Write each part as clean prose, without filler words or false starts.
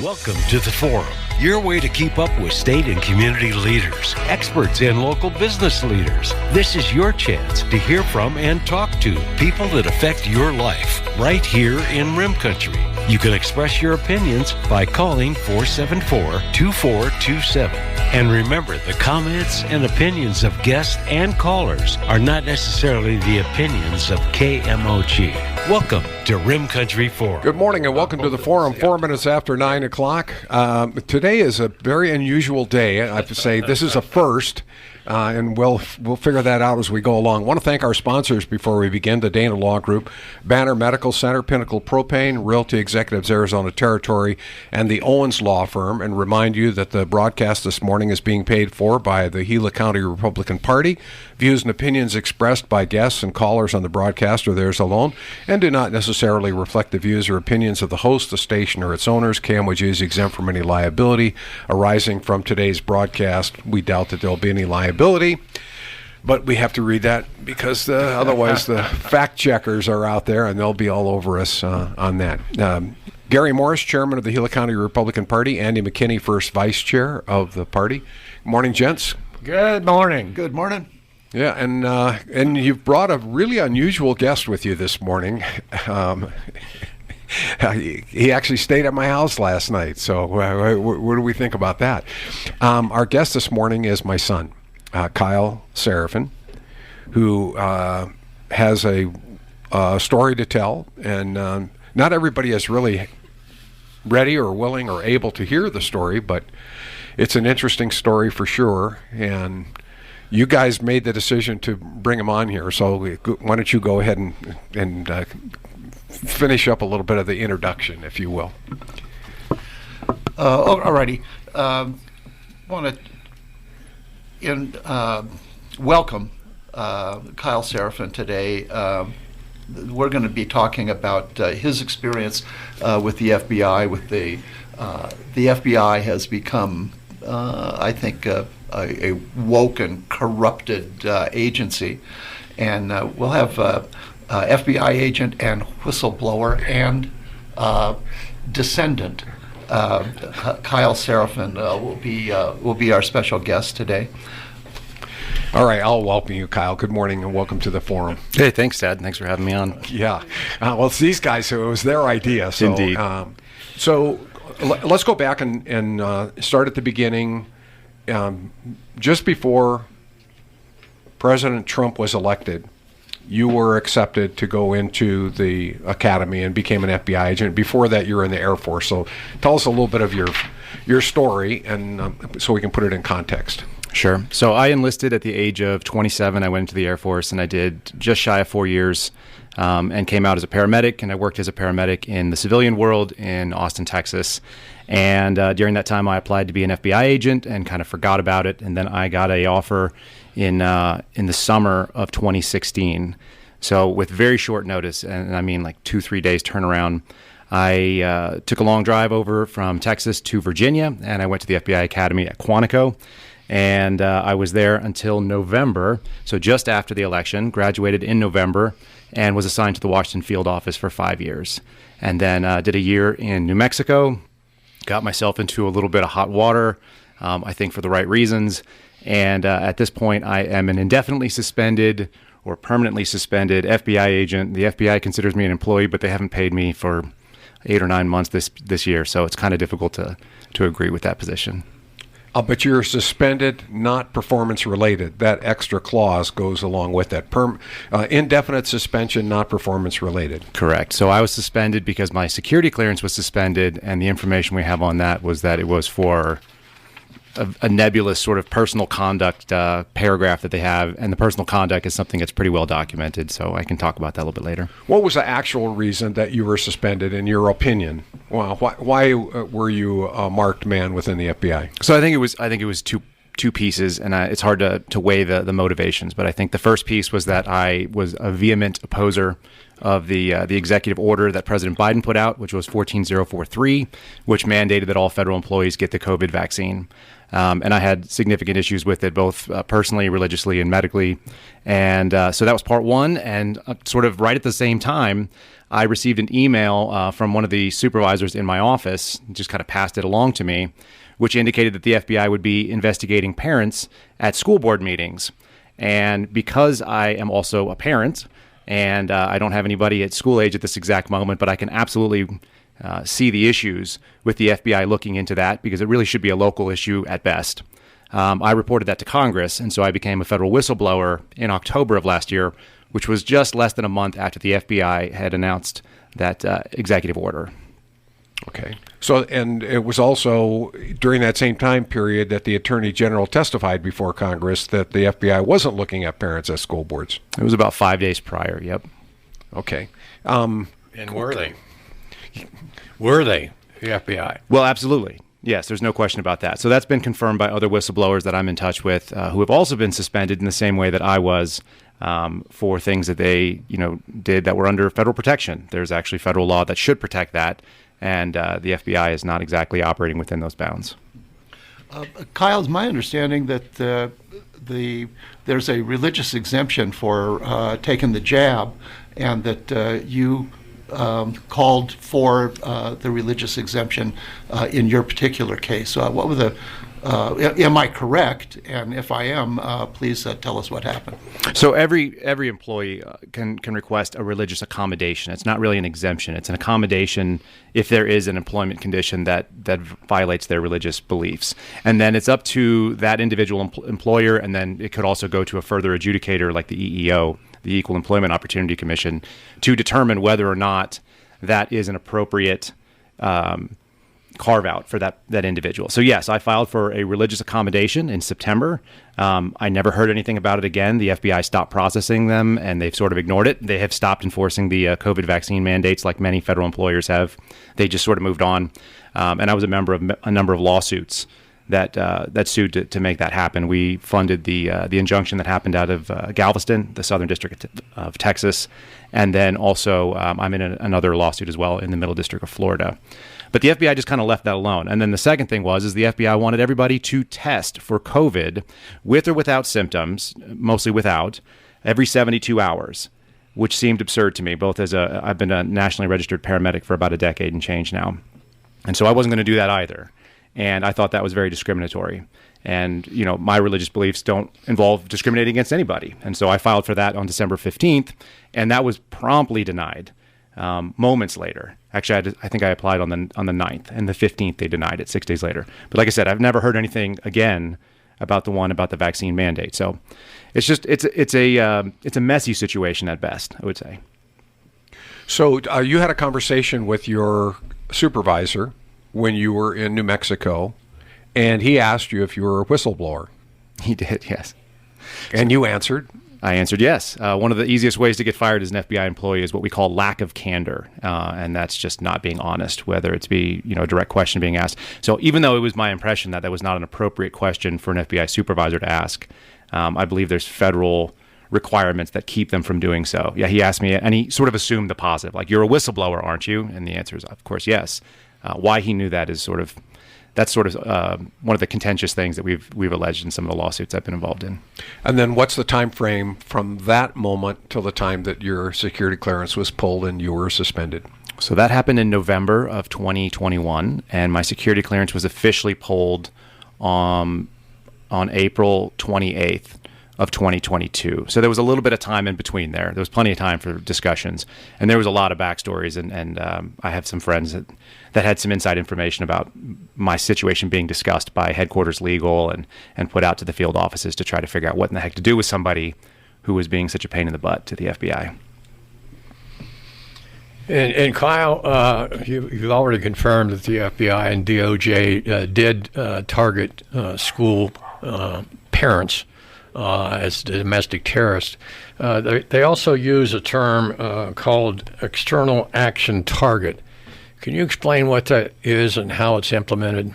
Welcome to the Forum, your way to keep up with state and community leaders, experts, and local business leaders. This is your chance to hear from and talk to people that affect your life right here in Rim Country. You can express your opinions by calling 474-2427. And remember, the comments and opinions of guests and callers are not necessarily the opinions of KMOG. Welcome to Rim Country Forum. Good morning and welcome to the Forum. 4 minutes after 9 o'clock. Today is a very unusual day. I have to say this is a first. And we'll figure that out as we go along. I want to thank our sponsors before we begin, the Dana Law Group, Banner Medical Center, Pinnacle Propane, Realty Executives Arizona Territory, and the Owens Law Firm, and remind you that the broadcast this morning is being paid for by the Gila County Republican Party. Views and opinions expressed by guests and callers on the broadcast are theirs alone and do not necessarily reflect the views or opinions of the host, the station, or its owners. KMOG is exempt from any liability arising from today's broadcast. We doubt that there will be any liability. But we have to read that because otherwise the fact checkers are out there and they'll be all over us on that. Gary Morris, chairman of the Gila County Republican Party. Andy McKinney, first vice chair of the party. Good morning, gents. Good morning. Good morning. Yeah, and you've brought a really unusual guest with you this morning. He actually stayed at my house last night. So what do we think about that? Our guest this morning is my son. Kyle Seraphin, who has a story to tell, and not everybody is really ready or willing or able to hear the story, but it's an interesting story for sure, and you guys made the decision to bring him on here, so why don't you go ahead and finish up a little bit of the introduction, if you will. All righty. Want to welcome Kyle Seraphin today. We're going to be talking about his experience with the FBI. The FBI has become, I think, a woke and corrupted agency, and we'll have FBI agent and whistleblower and descendant. Kyle Seraphin will be our special guest today. All right, I'll welcome you, Kyle. Good morning and welcome to the Forum. Hey, thanks, Dad. Thanks for having me on. Yeah. Well, it's these guys, so it was their idea. So, Indeed. So let's go back and start at the beginning. Just before President Trump was elected, you were accepted to go into the academy and became an FBI agent. Before that, you were in the Air Force. So tell us a little bit of your story, and so we can put it in context. Sure. So I enlisted at the age of 27. I went into the Air Force, and I did just shy of 4 years and came out as a paramedic. And I worked as a paramedic in the civilian world in Austin, Texas. And during that time, I applied to be an FBI agent and kind of forgot about it. And then I got an offer in the summer of 2016. So with very short notice, and I mean like 2-3 days turnaround, I took a long drive over from Texas to Virginia, and I went to the FBI Academy at Quantico. And I was there until November, so just after the election, graduated in November, and was assigned to the Washington field office for 5 years. And then did a year in New Mexico, got myself into a little bit of hot water, I think for the right reasons. And at this point, I am an indefinitely suspended or permanently suspended FBI agent. The FBI considers me an employee, but they haven't paid me for 8 or 9 months this year, so it's kind of difficult to agree with that position. But you're suspended, not performance-related. That extra clause goes along with that. Indefinite suspension, not performance-related. Correct. So I was suspended because my security clearance was suspended, and the information we have on that was that it was for a nebulous sort of personal conduct paragraph that they have, and the personal conduct is something that's pretty well documented, so I can talk about that a little bit later. What was the actual reason that you were suspended, in your opinion? Well, why were you a marked man within the FBI? So I think it was two pieces, and it's hard to weigh the motivations, but I think the first piece was that I was a vehement opposer of the executive order that President Biden put out, which was 14043, which mandated that all federal employees get the COVID vaccine. And I had significant issues with it, both personally, religiously, and medically. And so that was part one. And sort of right at the same time, I received an email from one of the supervisors in my office, just kind of passed it along to me, which indicated that the FBI would be investigating parents at school board meetings. And because I am also a parent, and I don't have anybody at school age at this exact moment, but I can absolutely see the issues with the FBI looking into that, because it really should be a local issue at best. I reported that to Congress, and so I became a federal whistleblower in October of last year, which was just less than a month after the FBI had announced that executive order. Okay. So, and it was also during that same time period that the Attorney General testified before Congress that the FBI wasn't looking at parents as school boards. It was about 5 days prior, yep. Okay. And were they? Were they the FBI? Well, absolutely. Yes, there's no question about that. So that's been confirmed by other whistleblowers that I'm in touch with who have also been suspended in the same way that I was for things that they, did that were under federal protection. There's actually federal law that should protect that, and the FBI is not exactly operating within those bounds. Kyle, it's my understanding that there's a religious exemption for taking the jab, and that you called for the religious exemption in your particular case. What were the? Am I correct? And if I am, please tell us what happened. So every employee can request a religious accommodation. It's not really an exemption. It's an accommodation if there is an employment condition that violates their religious beliefs. And then it's up to that individual employer, and then it could also go to a further adjudicator like the EEO, the Equal Employment Opportunity Commission, to determine whether or not that is an appropriate carve out for that individual. So yes, I filed for a religious accommodation in September. I never heard anything about it again. The FBI stopped processing them, and they've sort of ignored it. They have stopped enforcing the COVID vaccine mandates like many federal employers have. They just sort of moved on. And I was a member of a number of lawsuits that sued to make that happen. We funded the injunction that happened out of Galveston, the Southern District of Texas, and then also I'm in another lawsuit as well in the Middle District of Florida. But the FBI just kind of left that alone. And then the second thing is the FBI wanted everybody to test for COVID with or without symptoms, mostly without, every 72 hours, which seemed absurd to me, both as I've been a nationally registered paramedic for about a decade and change now. And so I wasn't going to do that either. And I thought that was very discriminatory. And, my religious beliefs don't involve discriminating against anybody. And so I filed for that on December 15th, and that was promptly denied moments later. Actually, I think I applied on the 9th, and the 15th they denied it 6 days later. But like I said, I've never heard anything again about the vaccine mandate. So it's just it's a messy situation at best, I would say. So you had a conversation with your supervisor when you were in New Mexico, and he asked you if you were a whistleblower. He did, yes. And you answered? I answered yes. One of the easiest ways to get fired as an FBI employee is what we call lack of candor, and that's just not being honest, whether it's a direct question being asked. So even though it was my impression that was not an appropriate question for an FBI supervisor to ask, I believe there's federal requirements that keep them from doing so. Yeah, he asked me, and he sort of assumed the positive, like, you're a whistleblower, aren't you? And the answer is, of course, yes. Why he knew that is that's one of the contentious things that we've alleged in some of the lawsuits I've been involved in. And then what's the time frame from that moment till the time that your security clearance was pulled and you were suspended? So that happened in November of 2021, and my security clearance was officially pulled on April 28th of 2022. So there was a little bit of time in between there. There was plenty of time for discussions, and there was a lot of backstories, and I have some friends that had some inside information about my situation being discussed by headquarters legal and put out to the field offices to try to figure out what in the heck to do with somebody who was being such a pain in the butt to the FBI. And Kyle, you've already confirmed that the FBI and DOJ did target school parents as domestic terrorists. They also use a term called external action target. Can you explain what that is and how it's implemented?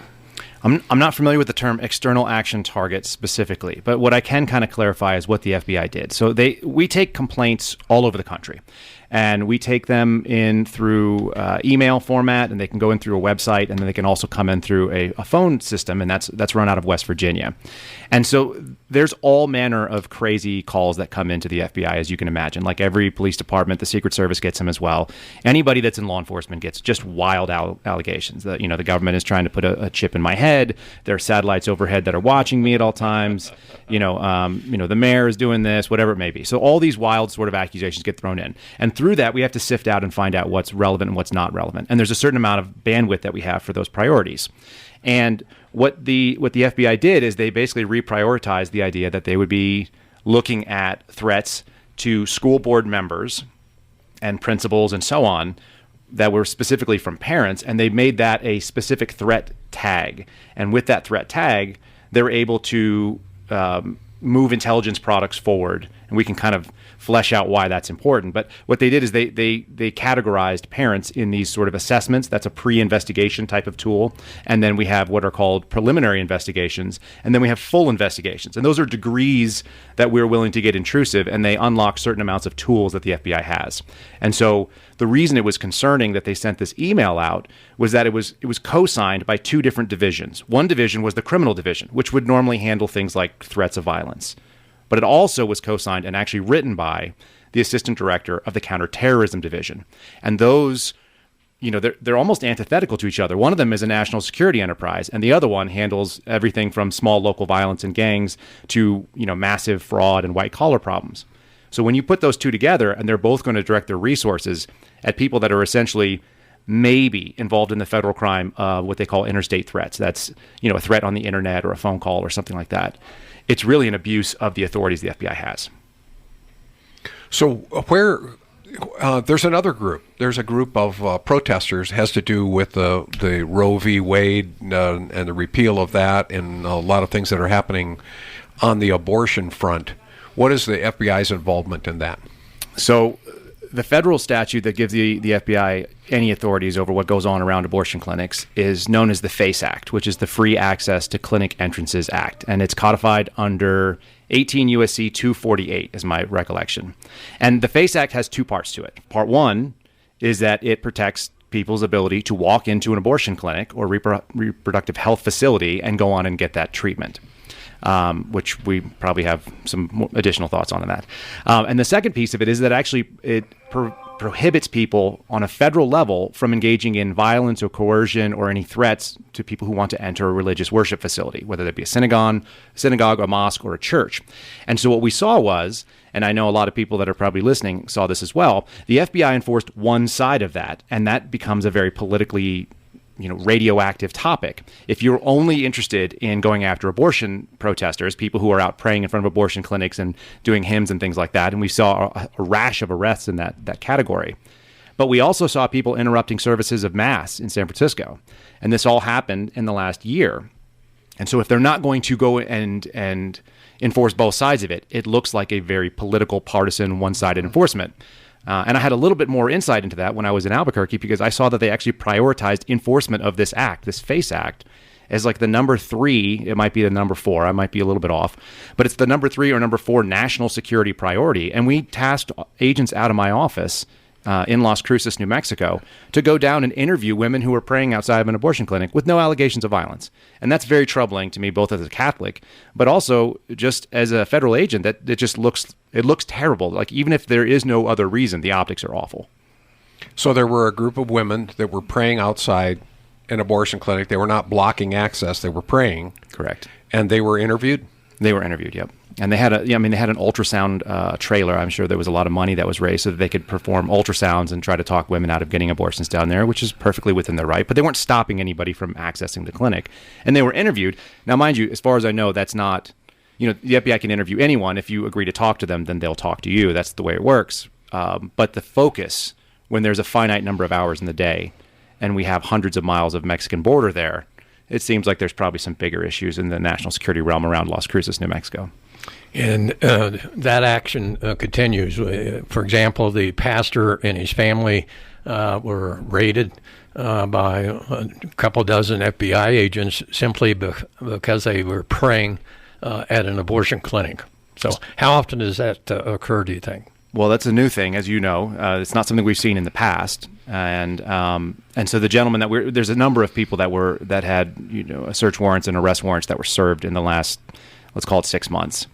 I'm not familiar with the term external action target specifically, but what I can kind of clarify is what the FBI did. So we take complaints all over the country, And we take them in through email format, and they can go in through a website, and then they can also come in through a phone system, and that's run out of West Virginia. And so there's all manner of crazy calls that come into the FBI, as you can imagine. Like every police department, the Secret Service gets them as well. Anybody that's in law enforcement gets just wild allegations that, the government is trying to put a chip in my head. There are satellites overhead that are watching me at all times. The mayor is doing this, whatever it may be. So all these wild sort of accusations get thrown in. And through that, we have to sift out and find out what's relevant and what's not relevant. And there's a certain amount of bandwidth that we have for those priorities. And what the FBI did is they basically reprioritized the idea that they would be looking at threats to school board members and principals and so on that were specifically from parents, and they made that a specific threat tag. And with that threat tag, they're able to move intelligence products forward, and we can kind of flesh out why that's important. But what they did is they categorized parents in these sort of assessments. That's a pre-investigation type of tool. And then we have what are called preliminary investigations, and then we have full investigations. And those are degrees that we're willing to get intrusive, and they unlock certain amounts of tools that the FBI has. And so the reason it was concerning that they sent this email out was that it was co-signed by two different divisions. One division was the criminal division, which would normally handle things like threats of violence. But it also was co-signed and actually written by the assistant director of the counterterrorism division. And those, they're almost antithetical to each other. One of them is a national security enterprise, and the other one handles everything from small local violence and gangs to, massive fraud and white-collar problems. So when you put those two together, and they're both going to direct their resources at people that are essentially maybe involved in the federal crime of what they call interstate threats. That's, a threat on the internet or a phone call or something like that. It's really an abuse of the authorities the FBI has. So there's another group. There's a group of protesters. It has to do with the Roe v. Wade and the repeal of that, and a lot of things that are happening on the abortion front. What is the FBI's involvement in that? So the federal statute that gives the FBI any authorities over what goes on around abortion clinics is known as the FACE Act, which is the Free Access to Clinic Entrances Act. And it's codified under 18 U.S.C. 248 is my recollection. And the FACE Act has two parts to it. Part one is that it protects people's ability to walk into an abortion clinic or reproductive health facility and go on and get that treatment. Which we probably have some additional thoughts on that. And the second piece of it is that actually it prohibits people on a federal level from engaging in violence or coercion or any threats to people who want to enter a religious worship facility, whether that be a synagogue, a mosque, or a church. And so what we saw was, and I know a lot of people that are probably listening saw this as well, the FBI enforced one side of that, and that becomes a very politically radioactive topic. If you're only interested in going after abortion protesters, people who are out praying in front of abortion clinics and doing hymns and things like that, and we saw a rash of arrests in that category. But we also saw people interrupting services of Mass in San Francisco. And this all happened in the last year. And so if they're not going to go and enforce both sides of it, it looks like a very political, partisan, one-sided enforcement. And I had a little bit more insight into that when I was in Albuquerque, because I saw that they actually prioritized enforcement of this act, this FACE Act, as like the number 3. It might be the number 4. I might be a little bit off. But it's the number 3 or number 4 national security priority. And we tasked agents out of my office in Las Cruces, New Mexico, to go down and interview women who were praying outside of an abortion clinic with no allegations of violence. And that's very troubling to me, both as a Catholic, but also just as a federal agent, that it just looks terrible. Like, even if there is no other reason, the optics are awful. So there were a group of women that were praying outside an abortion clinic. They were not blocking access. They were praying. Correct. And they were interviewed? They were interviewed, yep. And they had an ultrasound trailer. I'm sure there was a lot of money that was raised so that they could perform ultrasounds and try to talk women out of getting abortions down there, which is perfectly within their right. But they weren't stopping anybody from accessing the clinic. And they were interviewed. Now, mind you, as far as I know, that's not, the FBI can interview anyone. If you agree to talk to them, then they'll talk to you. That's the way it works. But the focus, when there's a finite number of hours in the day, and we have hundreds of miles of Mexican border there, it seems like there's probably some bigger issues in the national security realm around Las Cruces, New Mexico. And that action continues. For example, the pastor and his family were raided by a couple dozen FBI agents simply because they were praying at an abortion clinic. So how often does that occur, do you think? Well, that's a new thing, as you know. It's not something we've seen in the past, and so the gentleman there's a number of people that had search warrants and arrest warrants that were served in the last, let's call it 6 months.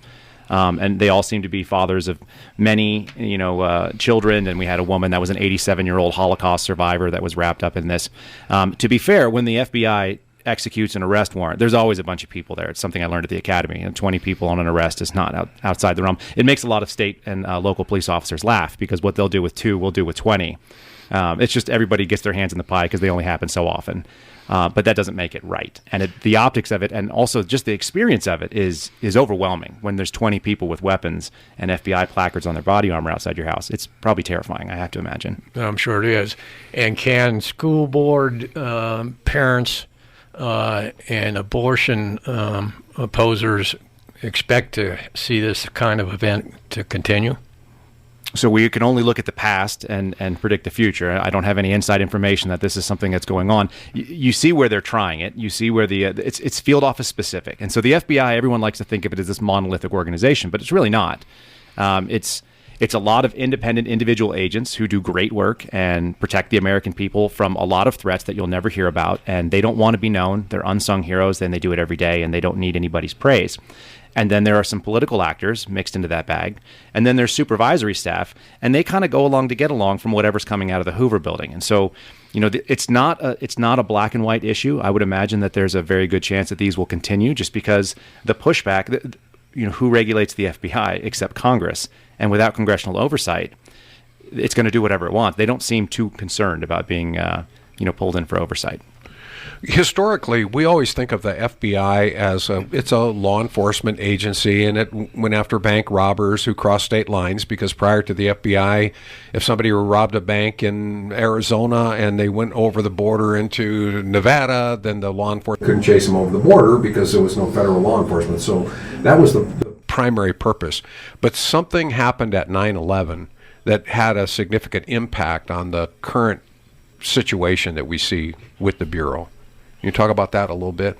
And they all seem to be fathers of many, children. And we had a woman that was an 87-year-old Holocaust survivor that was wrapped up in this. To be fair, when the FBI executes an arrest warrant, there's always a bunch of people there. It's something I learned at the academy. 20 people on an arrest is not outside the realm. It makes a lot of state and local police officers laugh, because what they'll do with 2, we'll do with 20. It's just everybody gets their hands in the pie because they only happen so often. But that doesn't make it right. And the optics of it, and also just the experience of it, is overwhelming. When there's 20 people with weapons and FBI placards on their body armor outside your house, it's probably terrifying, I have to imagine. I'm sure it is. And can school board parents and abortion opposers expect to see this kind of event to continue? So we can only look at the past and predict the future. I don't have any inside information that this is something that's going on. You see where they're trying it. You see where it's field office specific. And so the FBI, everyone likes to think of it as this monolithic organization, but it's really not. It's a lot of independent individual agents who do great work and protect the American people from a lot of threats that you'll never hear about. And they don't want to be known. They're unsung heroes, and they do it every day, and they don't need anybody's praise. And then there are some political actors mixed into that bag. And then there's supervisory staff, and they kind of go along to get along from whatever's coming out of the Hoover building. And so, it's not a black and white issue. I would imagine that there's a very good chance that these will continue, just because the pushback, who regulates the FBI except Congress? And without congressional oversight, it's going to do whatever it wants. They don't seem too concerned about being, pulled in for oversight. Historically, we always think of the FBI as it's a law enforcement agency, and it went after bank robbers who crossed state lines, because prior to the FBI, if somebody robbed a bank in Arizona and they went over the border into Nevada, then the law enforcement couldn't chase them over the border because there was no federal law enforcement. So that was the primary purpose. But something happened at 9/11 that had a significant impact on the current situation that we see with the Bureau. Can you talk about that a little bit?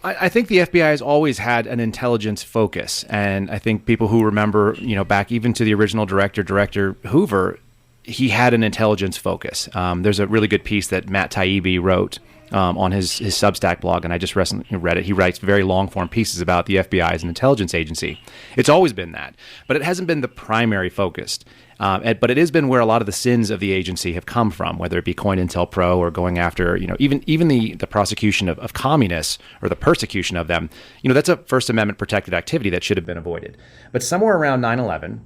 I think the FBI has always had an intelligence focus, and I think people who remember, back even to the original Director Hoover, he had an intelligence focus. There's a really good piece that Matt Taibbi wrote on his Substack blog, and I just recently read it. He writes very long-form pieces about the FBI as an intelligence agency. It's always been that, but it hasn't been the primary focus. But it has been where a lot of the sins of the agency have come from, whether it be COINTELPRO or going after, even the prosecution of communists or the persecution of them. That's a First Amendment protected activity that should have been avoided. But somewhere around 9/11,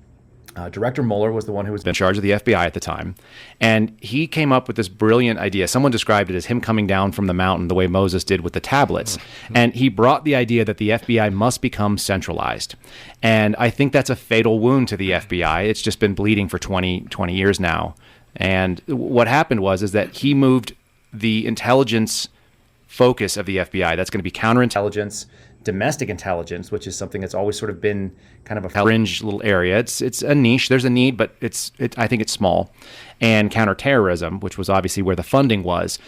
Director Mueller was the one who was in charge of the FBI at the time, and he came up with this brilliant idea. Someone described it as him coming down from the mountain the way Moses did with the tablets, and he brought the idea that the FBI must become centralized. And I think that's a fatal wound to the FBI. It's just been bleeding for 20 years now. And what happened is that he moved the intelligence focus of the FBI. That's going to be counterintelligence, domestic intelligence, which is something that's always sort of been kind of a fringe little area. It's a niche. There's a need, but I think it's small. And counterterrorism, which was obviously where the funding was.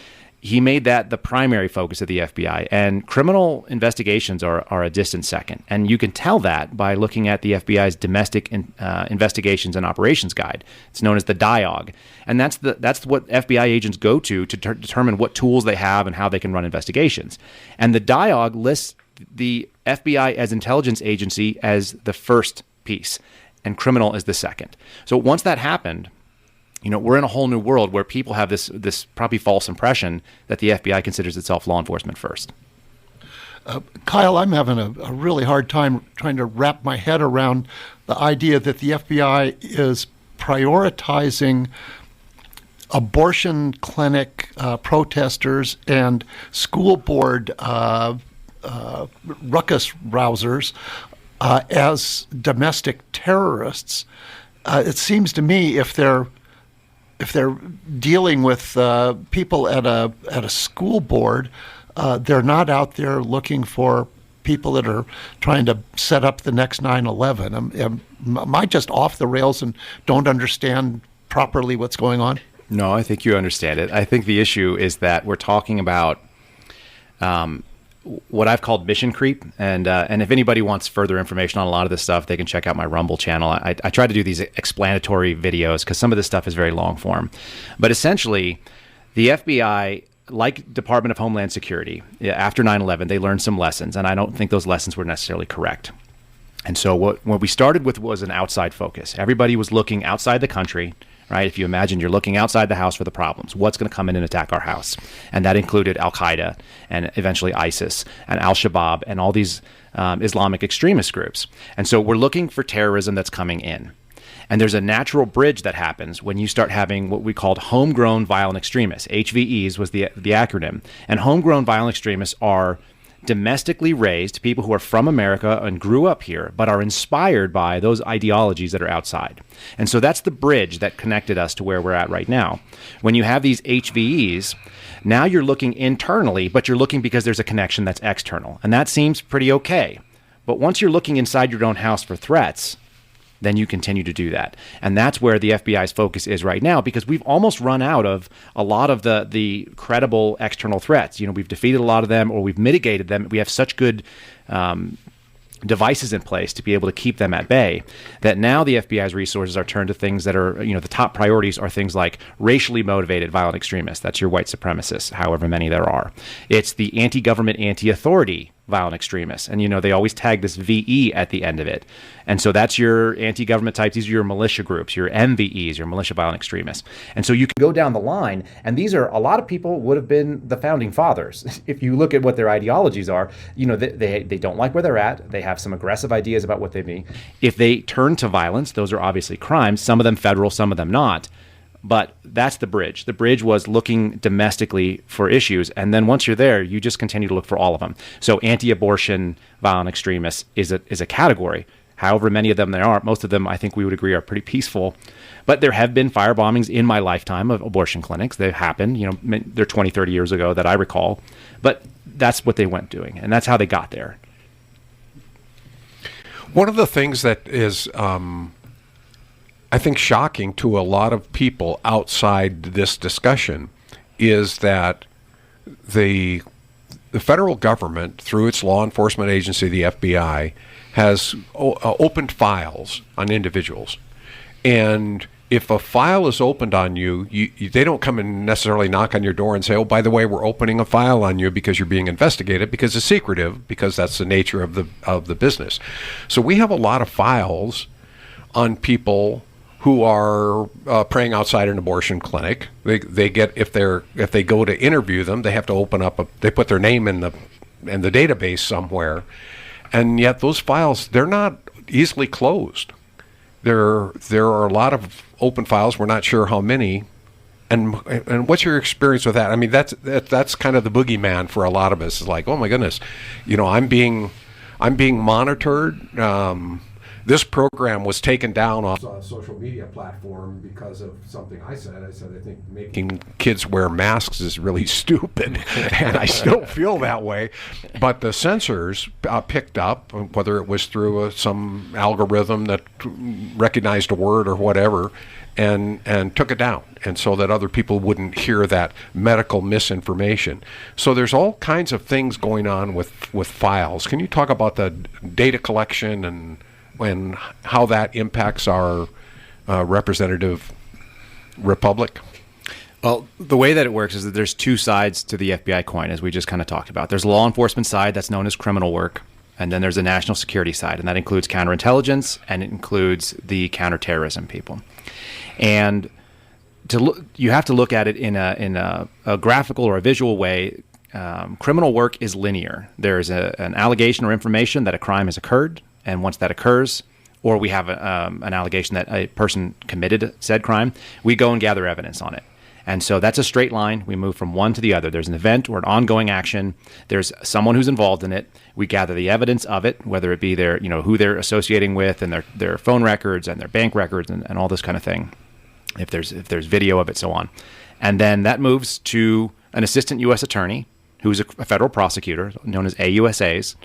He made that the primary focus of the FBI. And criminal investigations are a distant second. And you can tell that by looking at the FBI's domestic investigations and operations guide. It's known as the DIOG. And that's what FBI agents go to determine what tools they have and how they can run investigations. And the DIOG lists the FBI as intelligence agency as the first piece, and criminal as the second. So once that happened, we're in a whole new world where people have this probably false impression that the FBI considers itself law enforcement first. Kyle, I'm having a really hard time trying to wrap my head around the idea that the FBI is prioritizing abortion clinic protesters and school board ruckus rousers as domestic terrorists. It seems to me if they're dealing with people at a school board, they're not out there looking for people that are trying to set up the next 9/11. Am I just off the rails and don't understand properly what's going on? No, I think you understand it. I think the issue is that we're talking about what I've called mission creep. And if anybody wants further information on a lot of this stuff, they can check out my Rumble channel. I try to do these explanatory videos because some of this stuff is very long form. But essentially, the FBI, like Department of Homeland Security, after 9/11, they learned some lessons, and I don't think those lessons were necessarily correct. And so what we started with was an outside focus. Everybody was looking outside the country, right? If you imagine you're looking outside the house for the problems, what's going to come in and attack our house? And that included Al-Qaeda and eventually ISIS and Al-Shabaab and all these Islamic extremist groups. And so we're looking for terrorism that's coming in. And there's a natural bridge that happens when you start having what we called homegrown violent extremists. HVEs was the acronym. And homegrown violent extremists are domestically raised people who are from America and grew up here, but are inspired by those ideologies that are outside. And so that's the bridge that connected us to where we're at right now. When you have these HVEs, now you're looking internally, but you're looking because there's a connection that's external. And that seems pretty okay. But once you're looking inside your own house for threats, then you continue to do that. And that's where the FBI's focus is right now, because we've almost run out of a lot of the credible external threats. You know, we've defeated a lot of them, or we've mitigated them. We have such good devices in place to be able to keep them at bay that now the FBI's resources are turned to things that are, the top priorities are things like racially motivated violent extremists. That's your white supremacists, however many there are. It's the anti-government, anti-authority violent extremists. And, they always tag this VE at the end of it. And so that's your anti-government types. These are your militia groups, your MVEs, your militia violent extremists. And so you can go down the line, and these are, a lot of people would have been the founding fathers. If you look at what their ideologies are, they don't like where they're at. They have some aggressive ideas about what they mean. If they turn to violence, those are obviously crimes, some of them federal, some of them not. But that's the bridge. The bridge was looking domestically for issues. And then once you're there, you just continue to look for all of them. So anti-abortion violent extremists is a category. However many of them there are, most of them I think we would agree are pretty peaceful. But there have been fire bombings in my lifetime of abortion clinics. They've happened, they're 20, 30 years ago that I recall. But that's what they went doing. And that's how they got there. One of the things that is I think shocking to a lot of people outside this discussion is that the federal government, through its law enforcement agency, the FBI, has opened files on individuals. And if a file is opened on you, they don't come and necessarily knock on your door and say, oh, by the way, we're opening a file on you because you're being investigated, because it's secretive, because that's the nature of the business. So we have a lot of files on people who are praying outside an abortion clinic. They get, if they go to interview them, they have to open up they put their name in the database somewhere, and yet those files, they're not easily closed. There are a lot of open files. We're not sure how many. And what's your experience with that? I mean, that's kind of the boogeyman for a lot of us. It's like, oh my goodness, I'm being monitored. This program was taken down off a social media platform because of something I said. I said, I think making kids wear masks is really stupid, and I still feel that way. But the censors picked up, whether it was through some algorithm that recognized a word or whatever, and took it down, and so that other people wouldn't hear that medical misinformation. So there's all kinds of things going on with files. Can you talk about the data collection and how that impacts our representative republic? Well, the way that it works is that there's two sides to the FBI coin, as we just kind of talked about. There's a law enforcement side that's known as criminal work, and then there's a national security side, and that includes counterintelligence, and it includes the counterterrorism people. And you have to look at it in a graphical or a visual way. Criminal work is linear. There's an allegation or information that a crime has occurred. And once that occurs, or we have an allegation that a person committed said crime, we go and gather evidence on it. And so that's a straight line. We move from one to the other. There's an event or an ongoing action. There's someone who's involved in it. We gather the evidence of it, whether it be their, who they're associating with, and their phone records and their bank records and all this kind of thing. If there's video of it, so on. And then that moves to an assistant U.S. attorney who's a federal prosecutor, known as AUSAs,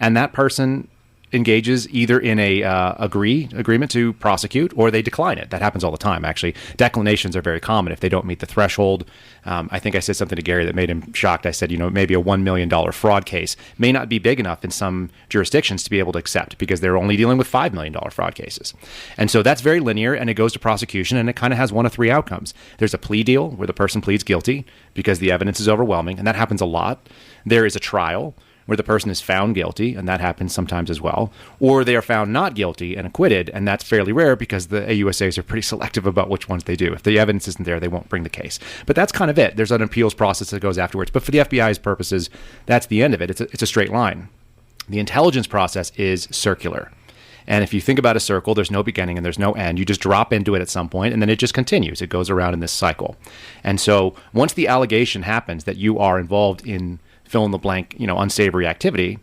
and that person engages either in a agreement to prosecute, or they decline it. That happens all the time, actually. Declinations are very common if they don't meet the threshold. I think I said something to Gary that made him shocked. I said, maybe a $1 million fraud case may not be big enough in some jurisdictions to be able to accept, because they're only dealing with $5 million fraud cases. And so that's very linear, and it goes to prosecution, and it kind of has one of three outcomes. There's a plea deal where the person pleads guilty because the evidence is overwhelming, and that happens a lot. There is a trial where the person is found guilty, and that happens sometimes as well. Or they are found not guilty and acquitted, and that's fairly rare because the AUSAs are pretty selective about which ones they do. If the evidence isn't there, they won't bring the case. But that's kind of it. There's an appeals process that goes afterwards. But for the FBI's purposes, that's the end of it. It's a straight line. The intelligence process is circular. And if you think about a circle, there's no beginning and there's no end. You just drop into it at some point, and then it just continues. It goes around in this cycle. And so once the allegation happens that you are involved in fill in the blank, unsavory activity,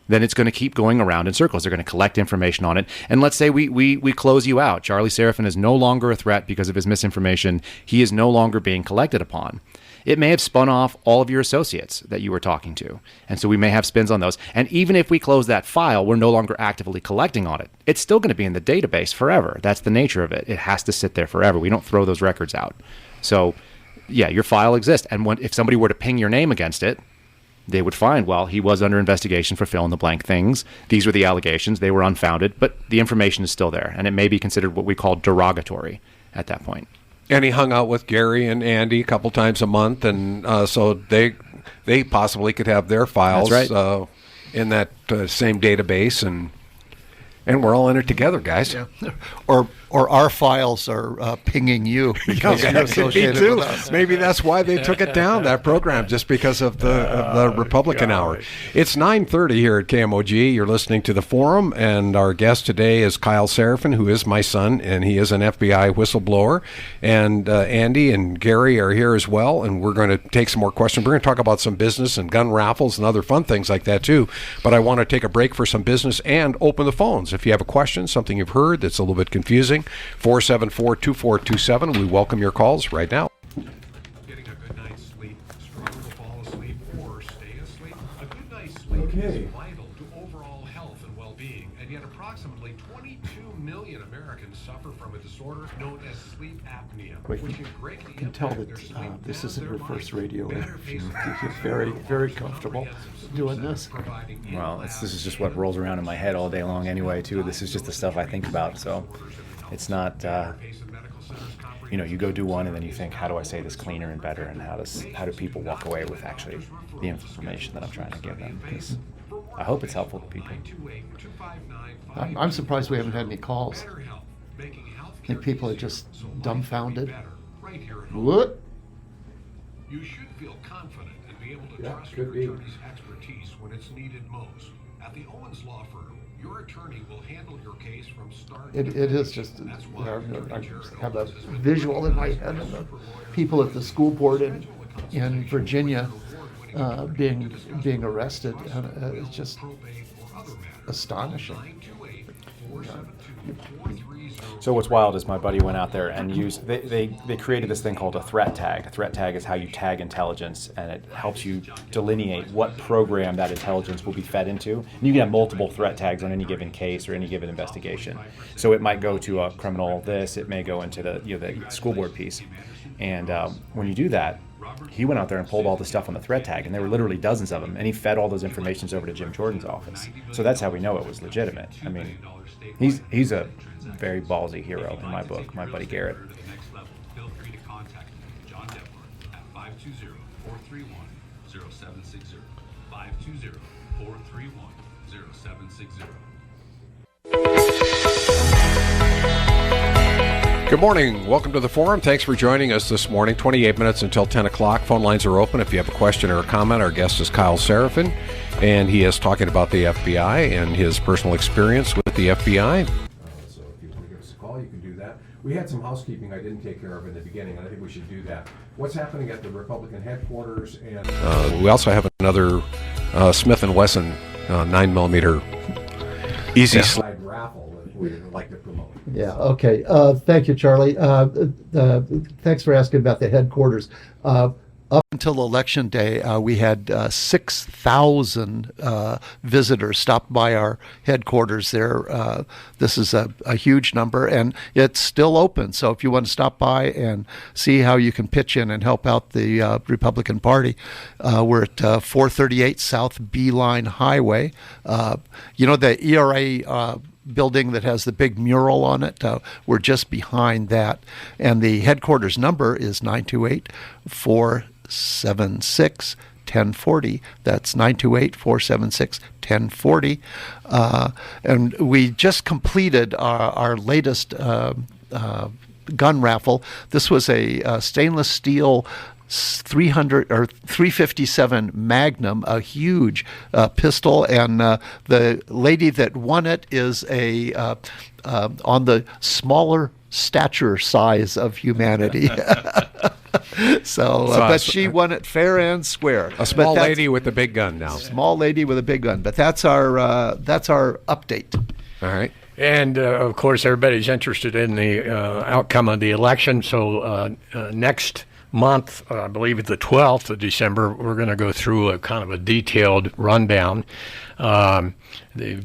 then it's going to keep going around in circles. They're going to collect information on it. And let's say we close you out. Charlie Seraphin is no longer a threat because of his misinformation. He is no longer being collected upon. It may have spun off all of your associates that you were talking to. And so we may have spins on those. And even if we close that file, we're no longer actively collecting on it. It's still going to be in the database forever. That's the nature of it. It has to sit there forever. We don't throw those records out. So, yeah, your file exists. And if somebody were to ping your name against it, they would find, well, he was under investigation for fill-in-the-blank things. These were the allegations. They were unfounded, but the information is still there, and it may be considered what we call derogatory at that point. And he hung out with Gary and Andy a couple times a month, and so they possibly could have their files in that same database, and we're all in it together, guys. Yeah. Or our files are pinging you because you're associated with us. Maybe that's why they took it down, that program, just because of the Republican Hour. Right. It's 9:30 here at KMOG. You're listening to The Forum, and our guest today is Kyle Seraphin, who is my son, and he is an FBI whistleblower. And Andy and Gary are here as well, and we're going to take some more questions. We're going to talk about some business and gun raffles and other fun things like that, too. But I want to take a break for some business and open the phones. If you have a question, something you've heard that's a little bit confusing, 474-2427. We welcome your calls right now. Getting a good night's sleep, struggle to fall asleep, or stay asleep. A good night's sleep is vital to overall health and well-being, and yet approximately 22 million Americans suffer from a disorder known as sleep apnea, which can greatly can tell that this isn't your first radio interview. You're very, very comfortable doing this. Well, this is just what rolls around in my head all day long anyway, too. This is just the stuff I think about, so it's not, you go do one and then you think, how do I say this cleaner and better, and how do people walk away with actually the information that I'm trying to give them? Because I hope it's helpful to people. I'm surprised we haven't had any calls. I think people are just dumbfounded. What? You should feel confident and be able to trust your attorney's expertise when it's needed most. At the Owens Law Firm, your attorney will handle your case from start to It is just, I have a visual in my head of the people at the school board in Virginia being arrested. It's just astonishing. So what's wild is my buddy went out there and they created this thing called a threat tag. A threat tag is how you tag intelligence, and it helps you delineate what program that intelligence will be fed into. And you can have multiple threat tags on any given case or any given investigation. So it might go to a criminal this, it may go into the school board piece. And when you do that, he went out there and pulled all the stuff on the threat tag, and there were literally dozens of them, and he fed all those informations over to Jim Jordan's office. So that's how we know it was legitimate. I mean, he's a very ballsy hero in my book, my buddy Garrett. Feel free to contact John Depler at 520-431-0760. 520-431-0760. Good morning. Welcome to the Forum. Thanks for joining us this morning. 28 minutes until 10 o'clock. Phone lines are open. If you have a question or a comment, our guest is Kyle Seraphin, and he is talking about the FBI and his personal experience with the FBI. So if you want to give us a call, you can do that. We had some housekeeping I didn't take care of in the beginning, and I think we should do that. What's happening at the Republican headquarters? And we also have another Smith & Wesson 9mm easy slide raffle that we'd like to promote. Yeah, okay. Thank you, Charlie. Thanks for asking about the headquarters. Up until Election Day, we had 6,000 visitors stop by our headquarters there. This is a huge number, and it's still open. So if you want to stop by and see how you can pitch in and help out the Republican Party, we're at 438 South Beeline Highway. The ERA building that has the big mural on it, we're just behind that. And the headquarters number is 928-476-1040. That's 928-476-1040. And we just completed our latest gun raffle. This was a stainless steel 357 Magnum, a huge pistol, and the lady that won it is on the smaller stature size of humanity. But she won it fair and square. A small lady with a big gun now. Small lady with a big gun. But that's our update. All right. And, of course, everybody's interested in the outcome of the election. So next month, I believe it's the 12th of December, we're going to go through a kind of a detailed rundown. The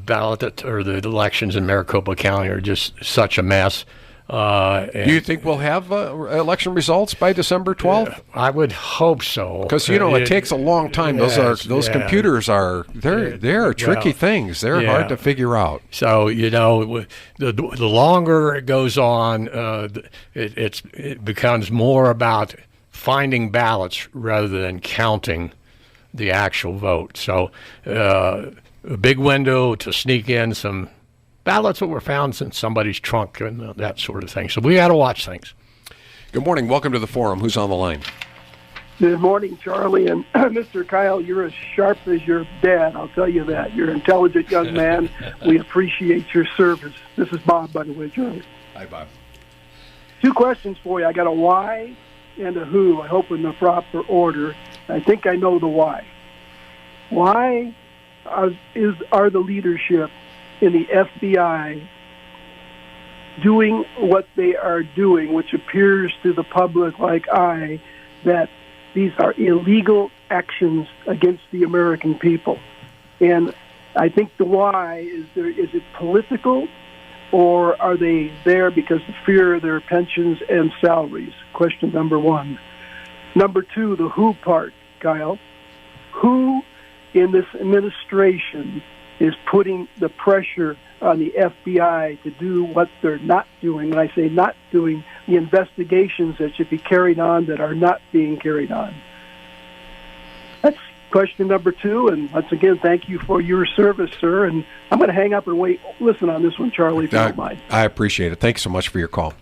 ballot or the elections in Maricopa County are just such a mess. Do you think we'll have election results by December 12th? I would hope so. Because it takes a long time. Yes, those computers they're tricky things. They're hard to figure out. So the longer it goes on, it becomes more about finding ballots rather than counting the actual vote. So a big window to sneak in some ballots that were found in somebody's trunk and that sort of thing. So we got to watch things. Good morning. Welcome to the forum. Who's on the line? Good morning, Charlie. And Mr. Kyle, you're as sharp as your dad, I'll tell you that. You're an intelligent young man. We appreciate your service. This is Bob, by the way, Charlie. Hi, Bob. 2 questions for you. I got a why and a who, I hope in the proper order. I think I know the why. Why are the leadership in the FBI doing what they are doing, which appears to the public like that these are illegal actions against the American people? And I think the why is it political, or are they there because of fear of their pensions and salaries? Question number 1. Number 2, the who part, Kyle. Who in this administration is putting the pressure on the FBI to do what they're not doing? When I say not doing, the investigations that should be carried on that are not being carried on. That's question number 2, and once again, thank you for your service, sir. And I'm going to hang up and listen on this one, Charlie, if you don't mind. I appreciate it. Thanks so much for your call.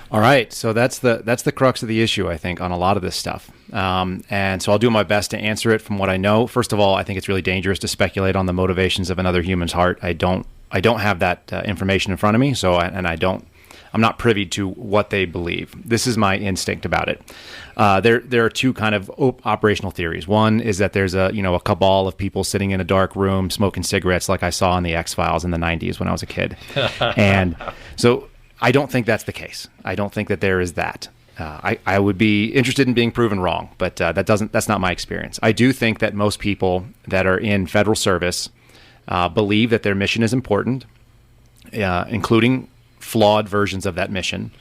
All right, so that's the crux of the issue, I think, on a lot of this stuff. And so I'll do my best to answer it from what I know. First of all, I think it's really dangerous to speculate on the motivations of another human's heart. I don't have that information in front of me, I'm not privy to what they believe. This is my instinct about it. There are 2 kind of operational theories. One is that there's a cabal of people sitting in a dark room smoking cigarettes, like I saw in the X-Files in the 90s when I was a kid. And so I don't think that's the case. I don't think that there is that. I would be interested in being proven wrong, but that's not my experience. I do think that most people that are in federal service believe that their mission is important, including flawed versions of that mission.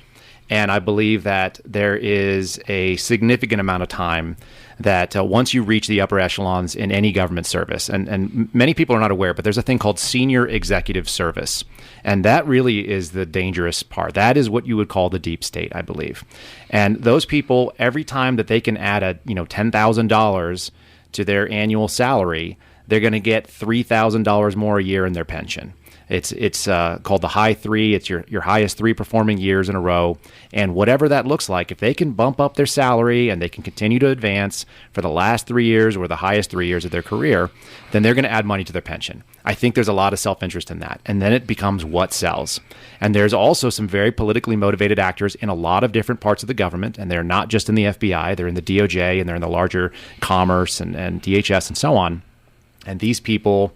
And I believe that there is a significant amount of time that once you reach the upper echelons in any government service, and many people are not aware, but there's a thing called senior executive service. And that really is the dangerous part. That is what you would call the deep state, I believe. And those people, every time that they can add $10,000 to their annual salary, they're going to get $3,000 more a year in their pension. It's called the high 3. It's your highest 3 performing years in a row. And whatever that looks like, if they can bump up their salary and they can continue to advance for the last 3 years or the highest 3 years of their career, then they're going to add money to their pension. I think there's a lot of self-interest in that. And then it becomes what sells. And there's also some very politically motivated actors in a lot of different parts of the government. And they're not just in the FBI. They're in the DOJ, and they're in the larger Commerce and DHS and so on. And these people...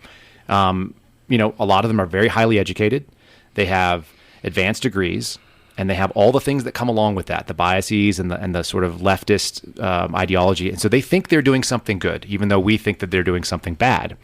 a lot of them are very highly educated. They have advanced degrees, and they have all the things that come along with that, the biases and the sort of leftist ideology. And so they think they're doing something good, even though we think that they're doing something bad.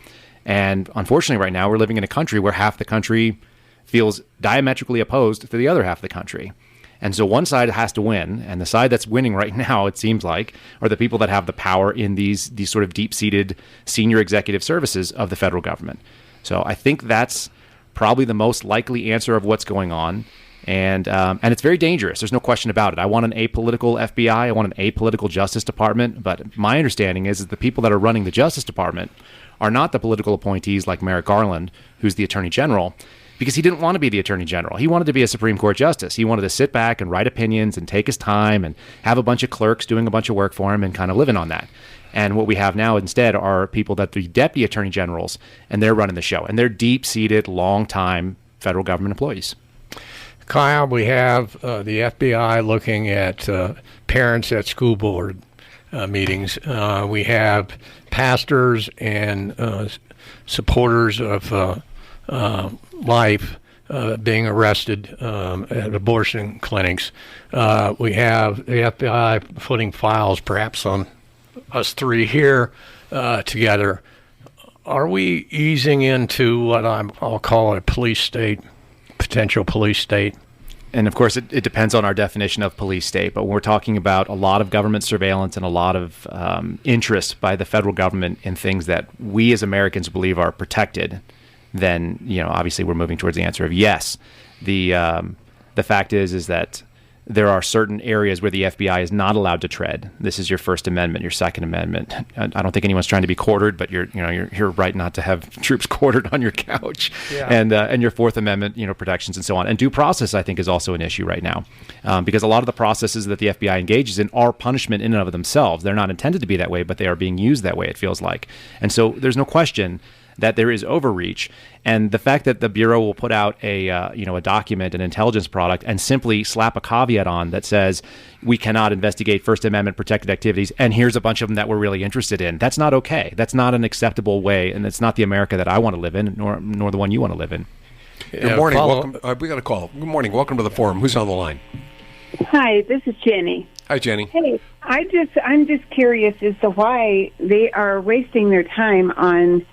And unfortunately, right now, we're living in a country where half the country feels diametrically opposed to the other half of the country. And so one side has to win, and the side that's winning right now, it seems like, are the people that have the power in these sort of deep-seated senior executive services of the federal government. So I think that's probably the most likely answer of what's going on. And it's very dangerous. There's no question about it. I want an apolitical FBI. I want an apolitical Justice Department. But my understanding is that the people that are running the Justice Department are not the political appointees like Merrick Garland, who's the Attorney General, because he didn't want to be the Attorney General. He wanted to be a Supreme Court Justice. He wanted to sit back and write opinions and take his time and have a bunch of clerks doing a bunch of work for him and kind of living on that. And what we have now instead are people that are the Deputy Attorney Generals, and they're running the show. And they're deep-seated, long-time federal government employees. Kyle, we have the FBI looking at parents at school board meetings. We have pastors and supporters of life being arrested at abortion clinics. We have the FBI putting files perhaps on us three here together. Are we easing into what I'll call a police state, potential police state? And of course, it depends on our definition of police state. But when we're talking about a lot of government surveillance and a lot of interest by the federal government in things that we as Americans believe are protected, then obviously we're moving towards the answer of yes. The fact is that there are certain areas where the FBI is not allowed to tread. This is your First Amendment, your Second Amendment. I don't think anyone's trying to be quartered, but you're right not to have troops quartered on your couch, and your Fourth Amendment, protections and so on. And due process, I think, is also an issue right now, because a lot of the processes that the FBI engages in are punishment in and of themselves. They're not intended to be that way, but they are being used that way, it feels like. And so there's no question that there is overreach, and the fact that the Bureau will put out a document, an intelligence product, and simply slap a caveat on that says we cannot investigate First Amendment protected activities, and here's a bunch of them that we're really interested in. That's not okay. That's not an acceptable way, and it's not the America that I want to live in, nor the one you want to live in. Good morning. Welcome. We got a call. Good morning. Welcome to the forum. Who's on the line? Hi, this is Jenny. Hi, Jenny. Hey, I'm just curious as to why they are wasting their time on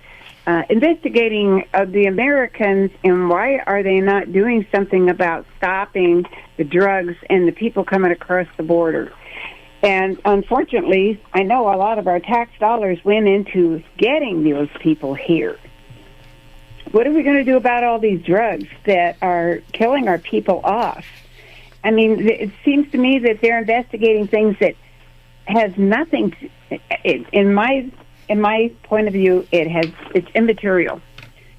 investigating the Americans, and why are they not doing something about stopping the drugs and the people coming across the border? And unfortunately, I know a lot of our tax dollars went into getting those people here. What are we going to do about all these drugs that are killing our people off? I mean, it seems to me that they're investigating things that has nothing to, in my point of view, it's immaterial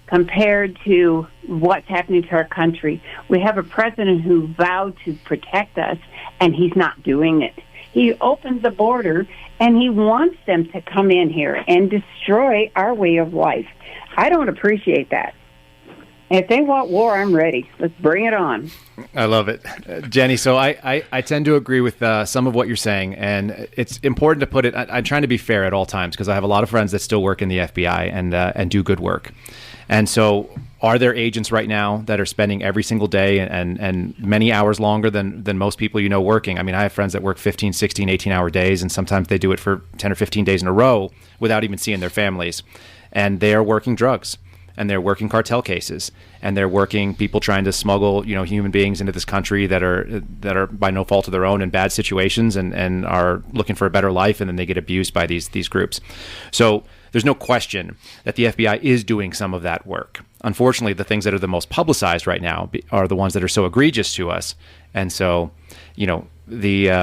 compared to what's happening to our country. We have a president who vowed to protect us, and he's not doing it. He opened the border, and he wants them to come in here and destroy our way of life. I don't appreciate that. If they want war, I'm ready. Let's bring it on. I love it. Jenny, so I tend to agree with some of what you're saying, and it's important to put it, I'm trying to be fair at all times, because I have a lot of friends that still work in the FBI and do good work. And so are there agents right now that are spending every single day and many hours longer than most people working? I mean, I have friends that work 15, 16, 18-hour days, and sometimes they do it for 10 or 15 days in a row without even seeing their families. And they are working drugs, and they're working cartel cases, and they're working people trying to smuggle, human beings into this country that are by no fault of their own in bad situations and are looking for a better life, and then they get abused by these groups. So there's no question that the FBI is doing some of that work. Unfortunately, the things that are the most publicized right now are the ones that are so egregious to us. And so, the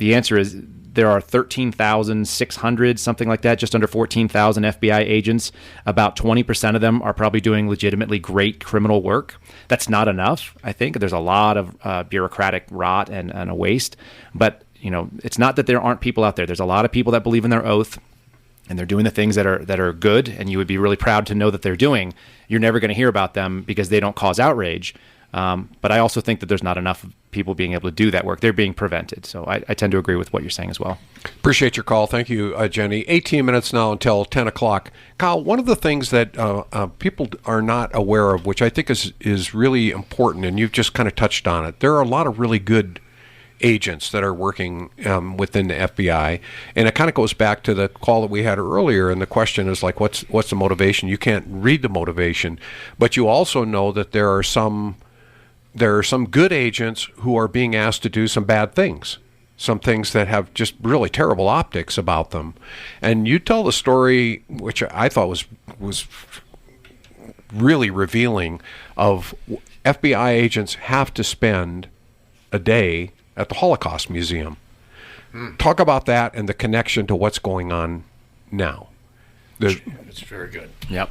answer is there are 13,600, something like that, just under 14,000 FBI agents. About 20% of them are probably doing legitimately great criminal work. That's not enough, I think. There's a lot of bureaucratic rot and a waste. But, it's not that there aren't people out there. There's a lot of people that believe in their oath, and they're doing the things that are good, and you would be really proud to know that they're doing. You're never going to hear about them because they don't cause outrage. But I also think that there's not enough people being able to do that work. They're being prevented. So I tend to agree with what you're saying as well. Appreciate your call. Thank you, Jenny. 18 minutes now until 10 o'clock. Kyle, one of the things that people are not aware of, which I think is really important, and you've just kind of touched on it, there are a lot of really good agents that are working within the FBI, and it kind of goes back to the call that we had earlier, and the question is like, what's the motivation? You can't read the motivation, but you also know that there are some good agents who are being asked to do some bad things, some things that have just really terrible optics about them. And you tell the story, which I thought was really revealing, of FBI agents have to spend a day at the Holocaust Museum. Talk about that and the connection to what's going on now. It's very good. Yep.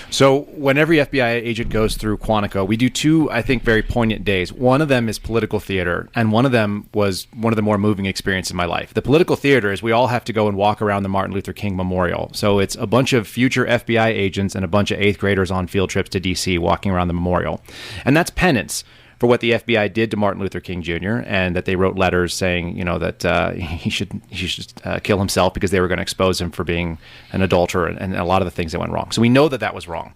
So when every FBI agent goes through Quantico, we do two, I think, very poignant days. One of them is political theater, and one of them was one of the more moving experiences in my life. The political theater is we all have to go and walk around the Martin Luther King Memorial. So it's a bunch of future FBI agents and a bunch of 8th graders on field trips to D.C. walking around the memorial. And that's penance for what the FBI did to Martin Luther King Jr. and that they wrote letters saying, that he should kill himself because they were going to expose him for being an adulterer and a lot of the things that went wrong. So we know that was wrong.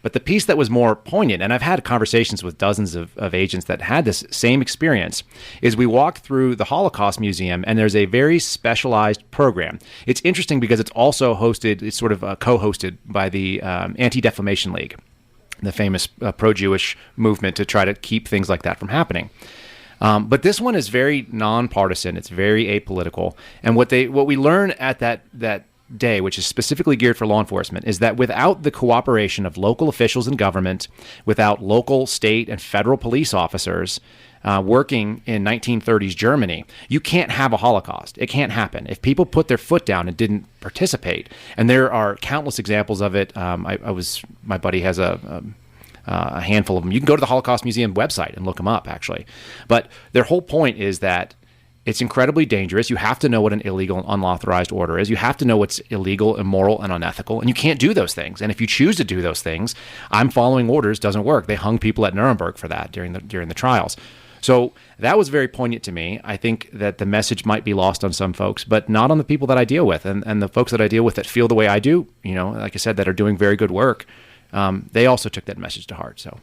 But the piece that was more poignant, and I've had conversations with dozens of agents that had this same experience, is we walk through the Holocaust Museum and there's a very specialized program. It's interesting because it's also it's sort of co-hosted by the Anti-Defamation League, the famous pro-Jewish movement to try to keep things like that from happening. But this one is very nonpartisan. It's very apolitical. And what we learn at that day, which is specifically geared for law enforcement, is that without the cooperation of local officials in government, without local, state, and federal police officers working in 1930s Germany, you can't have a Holocaust. It can't happen. If people put their foot down and didn't participate, and there are countless examples of it. My buddy has a handful of them. You can go to the Holocaust Museum website and look them up, actually. But their whole point is that it's incredibly dangerous. You have to know what an illegal and unauthorized order is. You have to know what's illegal, immoral, and unethical, and you can't do those things. And if you choose to do those things, I'm following orders doesn't work. They hung people at Nuremberg for that during the trials. So that was very poignant to me. I think that the message might be lost on some folks, but not on the people that I deal with. And the folks that I deal with that feel the way I do, like I said, that are doing very good work, they also took that message to heart. So.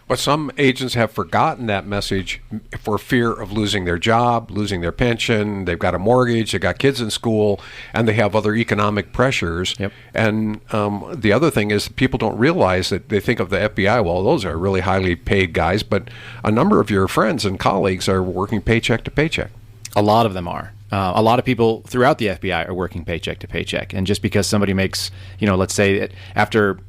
But some agents have forgotten that message for fear of losing their job, losing their pension. They've got a mortgage, they've got kids in school, and they have other economic pressures. Yep. And the other thing is people don't realize that they think of the FBI, well, those are really highly paid guys, but a number of your friends and colleagues are working paycheck to paycheck. A lot of them are. A lot of people throughout the FBI are working paycheck to paycheck. And just because somebody makes, let's say after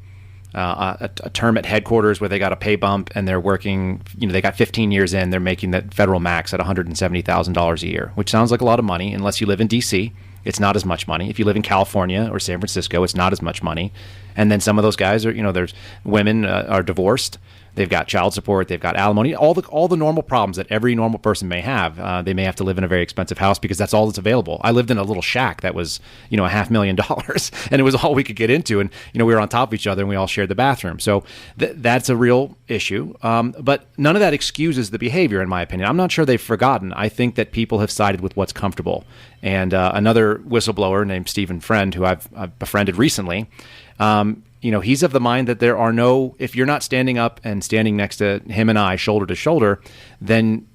a term at headquarters where they got a pay bump and they're working, they got 15 years in, they're making that federal max at $170,000 a year, which sounds like a lot of money. Unless you live in D.C., it's not as much money. If you live in California or San Francisco, it's not as much money. And then some of those guys are, there's women are divorced. They've got child support. They've got alimony. All the normal problems that every normal person may have. They may have to live in a very expensive house because that's all that's available. I lived in a little shack that was, $500,000, and it was all we could get into. And we were on top of each other, and we all shared the bathroom. So that's a real issue. But none of that excuses the behavior, in my opinion. I'm not sure they've forgotten. I think that people have sided with what's comfortable. And another whistleblower named Stephen Friend, who I've befriended recently. He's of the mind that there are if you're not standing up and standing next to him and I shoulder to shoulder, then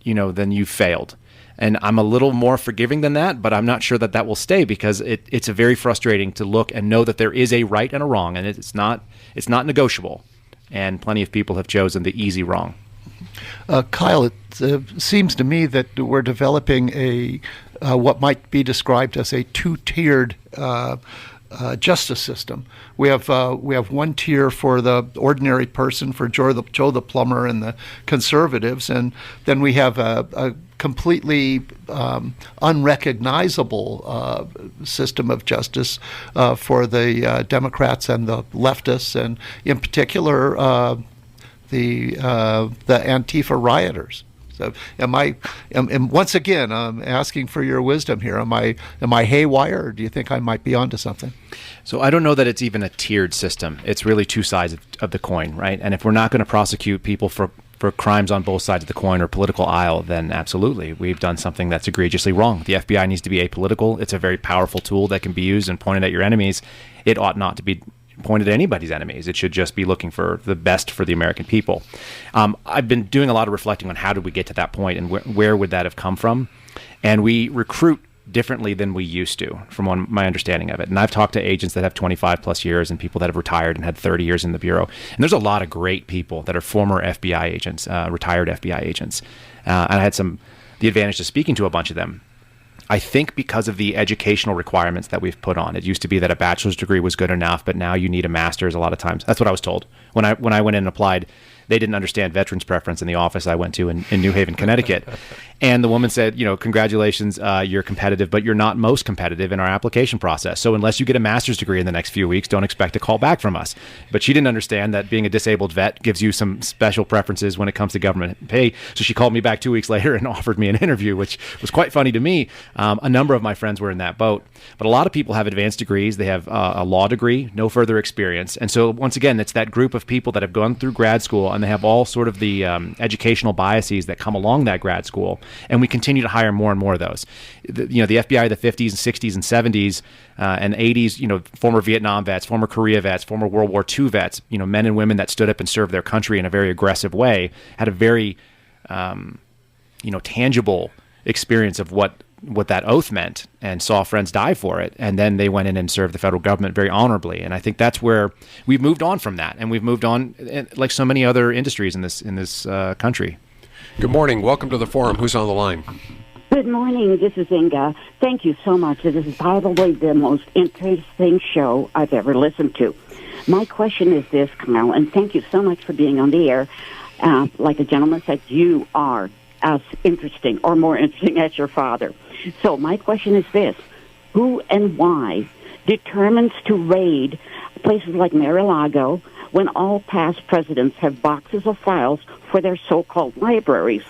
you've failed. And I'm a little more forgiving than that, but I'm not sure that will stay because it's a very frustrating to look and know that there is a right and a wrong, and it's not negotiable. And plenty of people have chosen the easy wrong. Kyle, it seems to me that we're developing what might be described as a two-tiered justice system. We have one tier for the ordinary person, for Joe the plumber and the conservatives, and then we have a completely unrecognizable system of justice for the Democrats and the leftists, and in particular the Antifa rioters. So once again, I'm asking for your wisdom here. Am I haywire, or do you think I might be onto something? So I don't know that it's even a tiered system. It's really two sides of the coin, right? And if we're not going to prosecute people for for crimes on both sides of the coin or political aisle, then absolutely, we've done something that's egregiously wrong. The FBI needs to be apolitical. It's a very powerful tool that can be used and pointed at your enemies. It ought not to be pointed at anybody's enemies. It should just be looking for the best for the American people. I've been doing a lot of reflecting on how did we get to that point and where would that have come from. And we recruit differently than we used to, from my understanding of it. And I've talked to agents that have 25 plus years and people that have retired and had 30 years in the Bureau. And there's a lot of great people that are former FBI agents, retired FBI agents. And I had the advantage of speaking to a bunch of them. I think because of the educational requirements that we've put on. It used to be that a bachelor's degree was good enough, but now you need a master's a lot of times. That's what I was told. When I went in and applied, they didn't understand veterans preference in the office I went to in New Haven, Connecticut. And the woman said, congratulations, you're competitive, but you're not most competitive in our application process. So unless you get a master's degree in the next few weeks, don't expect a call back from us. But she didn't understand that being a disabled vet gives you some special preferences when it comes to government pay. So she called me back 2 weeks later and offered me an interview, which was quite funny to me. A number of my friends were in that boat. But a lot of people have advanced degrees. They have a law degree, no further experience. And so once again, it's that group of people that have gone through grad school and they have all sort of the educational biases that come along that grad school. And we continue to hire more and more of those. The FBI of the 50s and 60s and 70s and 80s, former Vietnam vets, former Korea vets, former World War II vets, men and women that stood up and served their country in a very aggressive way, had a very, tangible experience of what that oath meant and saw friends die for it. And then they went in and served the federal government very honorably. And I think that's where we've moved on from that. And we've moved on like so many other industries in this country. Good morning. Welcome to the forum. Who's on the line? Good morning. This is Inga. Thank you so much. This is probably the most interesting show I've ever listened to. My question is this, Kyle, and thank you so much for being on the air. Like the gentleman said, you are as interesting or more interesting as your father. So my question is this: who and why determines to raid places like Mar-a-Lago when all past presidents have boxes of files for their so-called libraries?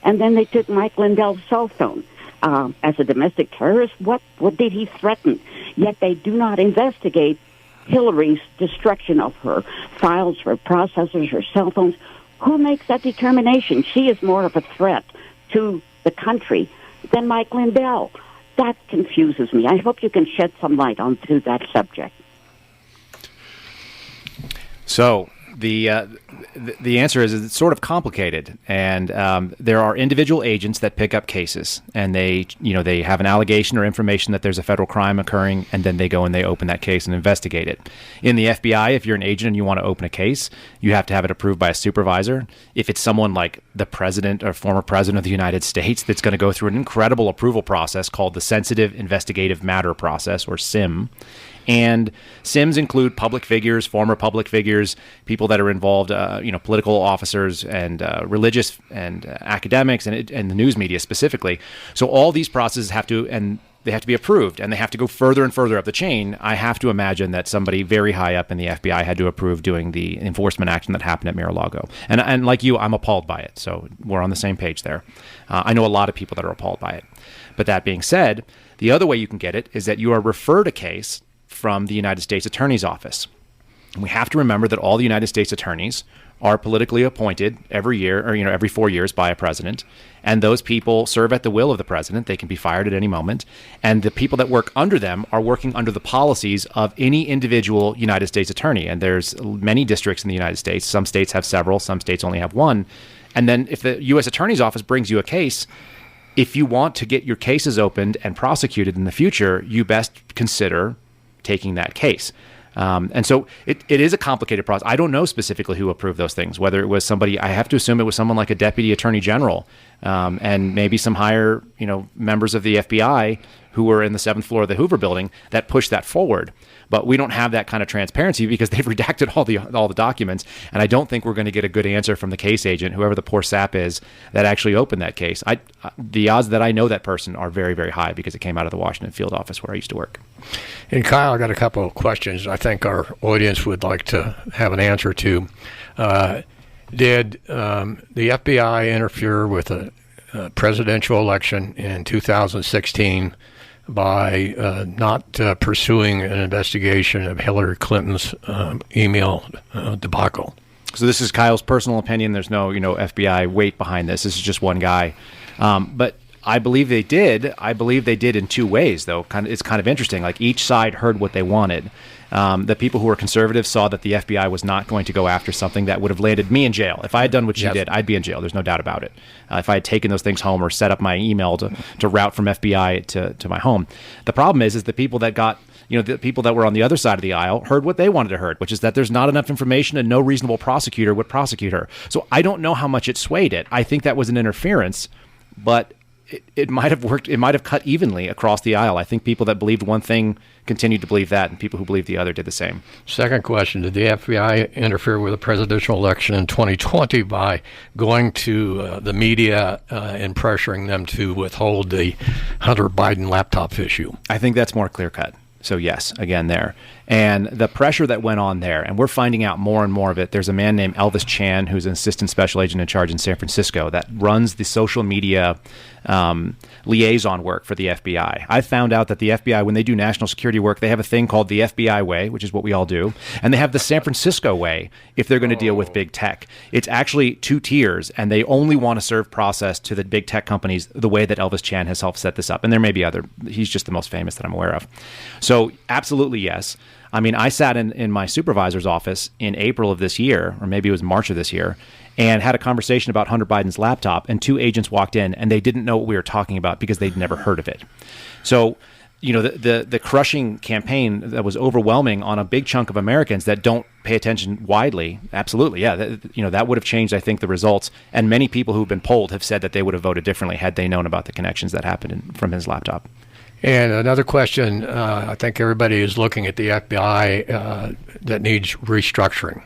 And then they took Mike Lindell's cell phone. As a domestic terrorist, what did he threaten? Yet they do not investigate Hillary's destruction of her files, her processors, her cell phones. Who makes that determination? She is more of a threat to the country than Mike Lindell. That confuses me. I hope you can shed some light onto that subject. So the answer is it's sort of complicated, and there are individual agents that pick up cases, and they have an allegation or information that there's a federal crime occurring, and then they go and they open that case and investigate it. In the FBI, if you're an agent and you want to open a case, you have to have it approved by a supervisor. If it's someone like the president or former president of the United States, that's going to go through an incredible approval process called the Sensitive Investigative Matter Process, or SIM. And SIMs include public figures, former public figures, people that are involved, political officers and religious and academics and the news media specifically. So all these processes have to be approved, and they have to go further and further up the chain. I have to imagine that somebody very high up in the FBI had to approve doing the enforcement action that happened at Mar-a-Lago. And like you, I'm appalled by it. So we're on the same page there. I know a lot of people that are appalled by it. But that being said, the other way you can get it is that you are referred a case from the United States Attorney's Office. And we have to remember that all the United States attorneys are politically appointed every year, or every 4 years by a president, and those people serve at the will of the president. They can be fired at any moment, and the people that work under them are working under the policies of any individual United States attorney. And there's many districts in the United States. Some states have several, some states only have one. And then if the U.S. Attorney's Office brings you a case, if you want to get your cases opened and prosecuted in the future, you best consider taking that case. And so it is a complicated process. I don't know specifically who approved those things, whether it was somebody, I have to assume it was someone like a deputy attorney general, and maybe some higher, members of the FBI who were in the 7th floor of the Hoover building that pushed that forward. But we don't have that kind of transparency because they've redacted all the documents. And I don't think we're going to get a good answer from the case agent, whoever the poor sap is, that actually opened that case. The odds that I know that person are very, very high because it came out of the Washington field office where I used to work. And Kyle, I got a couple of questions I think our audience would like to have an answer to. Did the FBI interfere with a presidential election in 2016 by not pursuing an investigation of Hillary Clinton's email debacle? So this is Kyle's personal opinion. There's no, FBI weight behind this. This is just one guy. But I believe they did. I believe they did in two ways, though. It's kind of interesting. Like, each side heard what they wanted. The people who were conservative saw that the FBI was not going to go after something that would have landed me in jail. If I had done what she did, I'd be in jail. There's no doubt about it. If I had taken those things home or set up my email to route from FBI to my home. The problem is the people that got, the people that were on the other side of the aisle heard what they wanted to hear, which is that there's not enough information and no reasonable prosecutor would prosecute her. So I don't know how much it swayed it. I think that was an interference, but it might have worked. It might have cut evenly across the aisle. I think people that believed one thing continued to believe that, and people who believed the other did the same. Second question, did the FBI interfere with the presidential election in 2020 by going to the media and pressuring them to withhold the Hunter Biden laptop issue? I think that's more clear-cut. So yes, again there. And the pressure that went on there, and we're finding out more and more of it. There's a man named Elvis Chan, who's an assistant special agent in charge in San Francisco, that runs the social media liaison work for the FBI. I found out that the FBI, when they do national security work, they have a thing called the FBI way, which is what we all do, and they have the San Francisco way if they're going to deal with big tech. It's actually two tiers, and they only want to serve process to the big tech companies the way that Elvis Chan has helped set this up. And there may be other. He's just the most famous that I'm aware of. So absolutely yes. I mean, I sat in my supervisor's office in April of this year, or maybe it was March of this year, and had a conversation about Hunter Biden's laptop, and two agents walked in, and they didn't know what we were talking about because they'd never heard of it. So, the crushing campaign that was overwhelming on a big chunk of Americans that don't pay attention widely, absolutely, yeah, that would have changed, I think, the results. And many people who've been polled have said that they would have voted differently had they known about the connections that happened from his laptop. And another question, I think everybody is looking at the FBI that needs restructuring.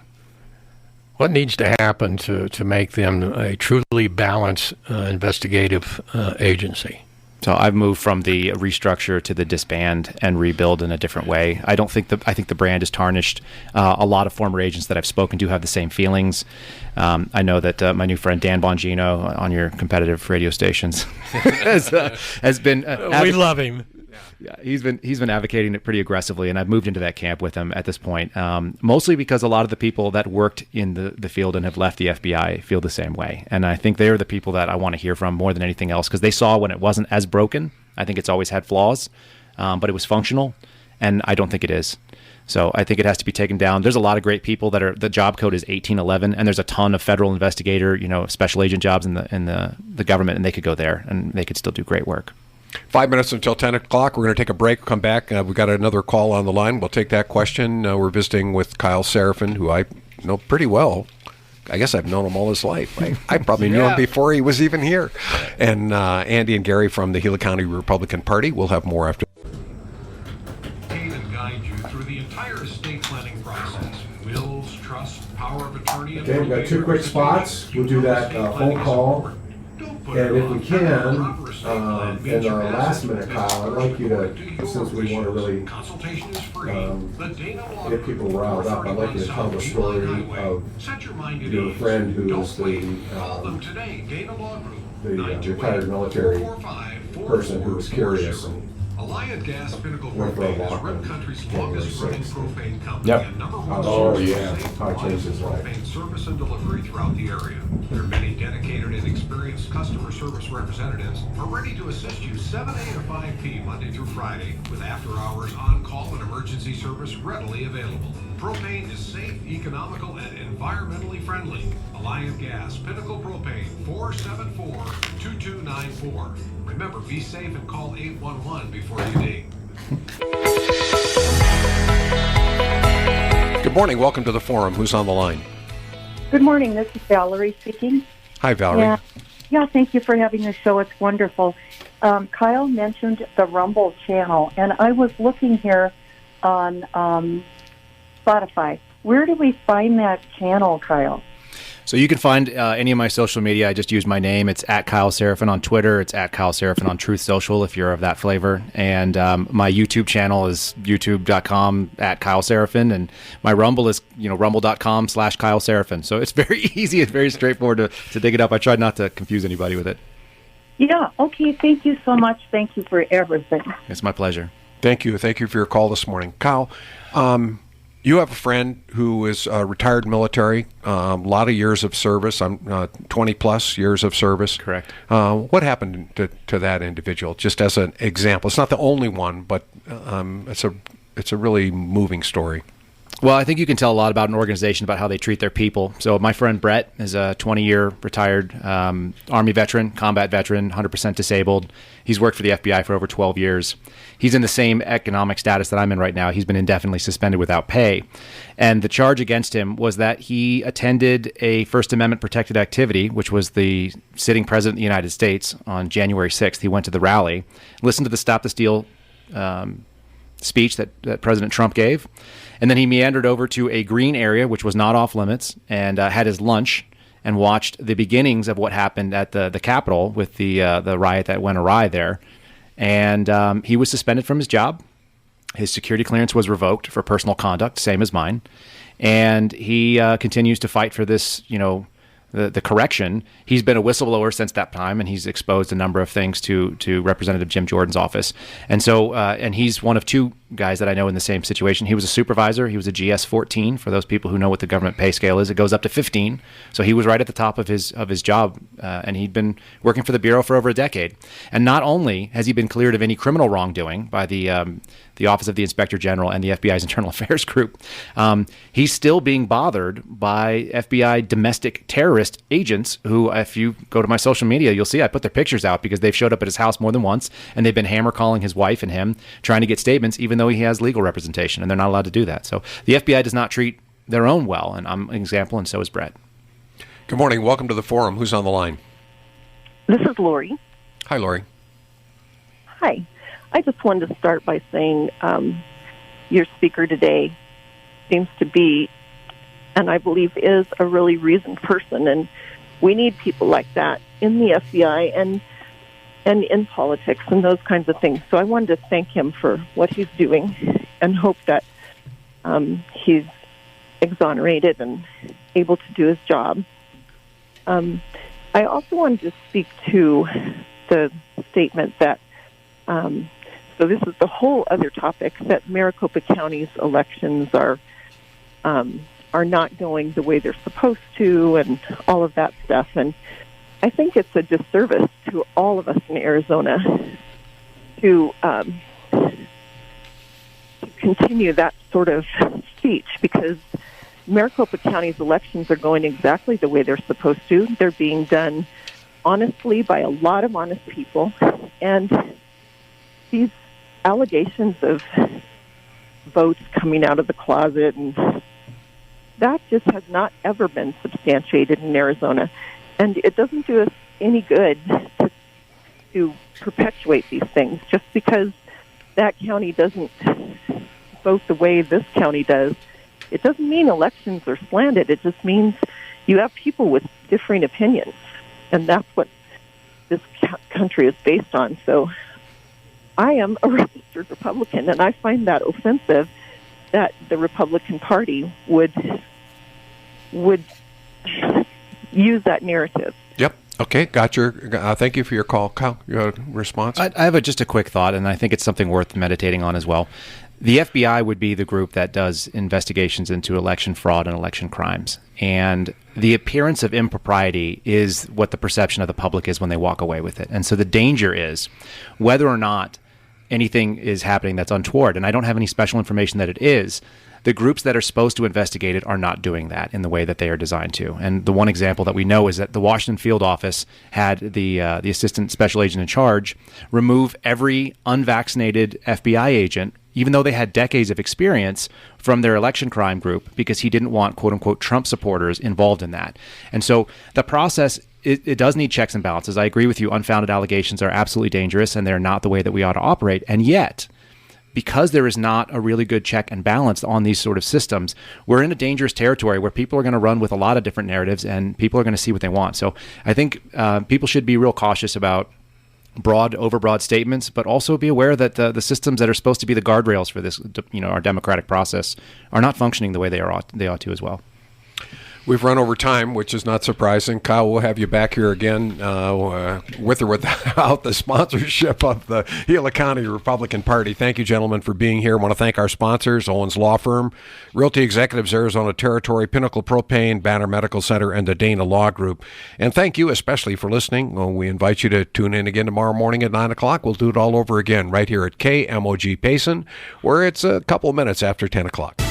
What needs to happen to make them a truly balanced investigative agency? So I've moved from the restructure to the disband and rebuild in a different way. I think the brand is tarnished. A lot of former agents that I've spoken to have the same feelings. I know that my new friend Dan Bongino on your competitive radio stations has been. We love him. Yeah, he's been advocating it pretty aggressively, and I've moved into that camp with him at this point. Mostly because a lot of the people that worked in the field and have left the FBI feel the same way, and I think they're the people that I want to hear from more than anything else, because they saw when it wasn't as broken. I think it's always had flaws, but it was functional, and I don't think it is. So I think it has to be taken down. There's a lot of great people that are. The job code is 1811, and there's a ton of federal investigator, special agent jobs in the government, and they could go there and they could still do great work. 5 minutes until 10 o'clock. We're going to take a break, come back. We've got another call on the line. We'll take that question. We're visiting with Kyle Seraphin, who I know pretty well. I guess I've known him all his life. I probably knew him before he was even here. And Andy and Gary from the Gila County Republican Party. We'll have more after. And guide you through the entire estate planning process. Wills, trust, power of attorney. Okay, we've got two quick spots. We'll do that phone call. And if we can, in our last minute, Kyle, I'd like you to, since we want to really get people riled up, I'd like you to tell the story of your friend who is the retired military person who was curious and Alliant Gas Pinnacle went for a Propane is walk Red on Country's January longest running 6th. propane company Yep. and number one Oh, source yeah. of safe, How it changed his reliable life. propane service and delivery throughout the area. Their many dedicated and experienced customer service representatives are ready to assist you 7 a.m. to 5 p.m. Monday through Friday with after-hours on-call and emergency service readily available. Propane is safe, economical, and environmentally friendly. Alliant Gas Pinnacle Propane 474-2294. Remember, be safe and call 811 before you ding. Good morning. Welcome to the forum. Who's on the line? Good morning. This is Valerie speaking. Hi, Valerie. Yeah, thank you for having the show. It's wonderful. Kyle mentioned the Rumble channel, and I was looking here on Spotify. Where do we find that channel, Kyle? So you can find any of my social media. I just use my name. It's at Kyle Seraphin on Twitter. It's at Kyle Seraphin on Truth Social if you're of that flavor. And my YouTube channel is youtube.com at Kyle Seraphin. And my Rumble is rumble.com/Kyle Seraphin. So it's very easy. It's very straightforward to dig it up. I tried not to confuse anybody with it. Yeah, okay. Thank you so much. Thank you for everything. It's my pleasure. Thank you. Thank you for your call this morning. Kyle, You have a friend who is retired military, a lot of years of service, 20 plus years of service. Correct. What happened to that individual? Just as an example, it's not the only one, but it's a really moving story. Well, I think you can tell a lot about an organization about how they treat their people. So my friend Brett is a 20-year retired Army veteran, combat veteran, 100% disabled. He's worked for the FBI for over 12 years. He's in the same economic status that I'm in right now. He's been indefinitely suspended without pay. And the charge against him was that he attended a First Amendment protected activity, which was the sitting president of the United States on January 6th. He went to the rally, listened to the Stop the Steal speech that President Trump gave. And then he meandered over to a green area, which was not off limits, and had his lunch and watched the beginnings of what happened at the Capitol with the riot that went awry there. And he was suspended from his job. His security clearance was revoked for personal conduct, same as mine. And he continues to fight for this, the correction. He's been a whistleblower since that time, and he's exposed a number of things to Representative Jim Jordan's office. And so, and he's one of two guys that I know in the same situation. He was a supervisor. He was a GS 14 for those people who know what the government pay scale is. It goes up to 15. So he was right at the top of his job, and he'd been working for the Bureau for over a decade. And not only has he been cleared of any criminal wrongdoing by the Office of the Inspector General and the FBI's Internal Affairs Group, he's still being bothered by FBI domestic terrorist agents who, if you go to my social media, you'll see I put their pictures out because they've showed up at his house more than once, and they've been hammer calling his wife and him, trying to get statements, even though he has legal representation, and they're not allowed to do that. So the FBI does not treat their own well, and I'm an example, and so is Brett. Good morning. Welcome to the forum. Who's on the line? This is Lori. Hi, Lori. Hi. I just wanted to start by saying your speaker today seems to be, and I believe is, a really reasoned person, and we need people like that in the FBI and in politics and those kinds of things. So I wanted to thank him for what he's doing and hope that he's exonerated and able to do his job. I also wanted to speak to the statement that, so this is the whole other topic, that Maricopa County's elections are not going the way they're supposed to and all of that stuff. And I think it's a disservice to all of us in Arizona to continue that sort of speech, because Maricopa County's elections are going exactly the way they're supposed to. They're being done honestly by a lot of honest people. And these allegations of votes coming out of the closet, and that just has not ever been substantiated in Arizona. And it doesn't do us any good to perpetuate these things. Just because that county doesn't vote the way this county does, it doesn't mean elections are slanted. It just means you have people with differing opinions. And that's what this country is based on. So I am a registered Republican, and I find that offensive that the Republican Party would use that narrative. Yep. Okay. Got your. Thank you for your call, Kyle. You have a response? I have just a quick thought, and I think it's something worth meditating on as well. The FBI would be the group that does investigations into election fraud and election crimes. And the appearance of impropriety is what the perception of the public is when they walk away with it. And so the danger is whether or not anything is happening that's untoward, and I don't have any special information that it is, the groups that are supposed to investigate it are not doing that in the way that they are designed to. And the one example that we know is that the Washington field office had the assistant special agent in charge remove every unvaccinated FBI agent, even though they had decades of experience, from their election crime group, because he didn't want, quote unquote, Trump supporters involved in that. And so the process, it does need checks and balances. I agree with you. Unfounded allegations are absolutely dangerous, and they're not the way that we ought to operate. And yet, because there is not a really good check and balance on these sort of systems, we're in a dangerous territory where people are going to run with a lot of different narratives, and people are going to see what they want. So I think people should be real cautious about overbroad statements, but also be aware that the systems that are supposed to be the guardrails for this, our democratic process, are not functioning the way they ought to as well. We've run over time, which is not surprising. Kyle, we'll have you back here again with or without the sponsorship of the Gila County Republican Party. Thank you, gentlemen, for being here. I want to thank our sponsors, Owens Law Firm, Realty Executives Arizona Territory, Pinnacle Propane, Banner Medical Center, and the Dana Law Group. And thank you especially for listening. We invite you to tune in again tomorrow morning at 9 o'clock. We'll do it all over again right here at KMOG Payson, where it's a couple of minutes after 10 o'clock.